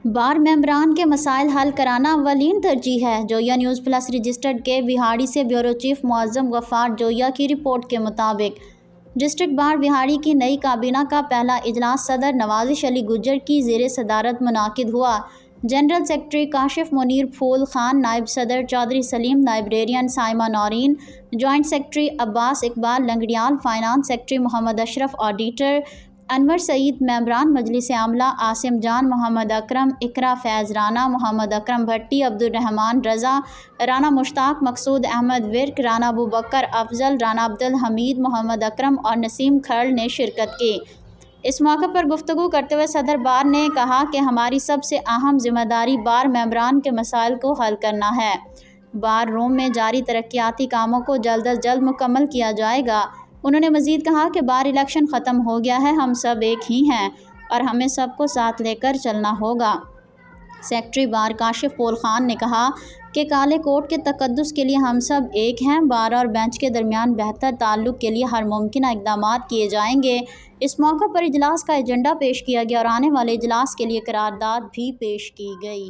بار ممبران کے مسائل حل کرانا اولین ترجیح ہے۔ جویا نیوز پلس رجسٹرڈ کے وہاڑی سے بیورو چیف معظم غفار جویا کی رپورٹ کے مطابق ڈسٹرکٹ بار وہاڑی کی نئی کابینہ کا پہلا اجلاس صدر نوازش علی گجر کی زیر صدارت منعقد ہوا۔ جنرل سیکرٹری کاشف منیر پھول خان، نائب صدر Chaudhry Saleem, librarian Saima Noreen, joint secretary Abbas Iqbal Langrial, finance secretary Muhammad Ashraf, auditor Anwar Saeed, ممبران مجلس عاملہ عاصم جان، محمد اکرم، اقرا فیض رانا، محمد اکرم بھٹی، عبدالرحمان رضا، رانا مشتاق، مقصود احمد ورک، رانا ابوبکر افضل، رانا عبدالحمید، محمد اکرم اور نسیم کھرڑ نے شرکت کی۔ اس موقع پر گفتگو کرتے ہوئے صدر بار نے کہا کہ ہماری سب سے اہم ذمہ داری بار ممبران کے مسائل کو حل کرنا ہے۔ بار روم میں جاری ترقیاتی کاموں کو جلد از جلد مکمل کیا جائے گا۔ انہوں نے مزید کہا کہ بار الیکشن ختم ہو گیا ہے، ہم سب ایک ہی ہیں اور ہمیں سب کو ساتھ لے کر چلنا ہوگا۔ سیکرٹری بار کاشف پھول خان نے کہا کہ کالے کوٹ کے تقدس کے لیے ہم سب ایک ہیں۔ بار اور بینچ کے درمیان بہتر تعلق کے لیے ہر ممکنہ اقدامات کیے جائیں گے۔ اس موقع پر اجلاس کا ایجنڈا پیش کیا گیا اور آنے والے اجلاس کے لیے قرارداد بھی پیش کی گئی۔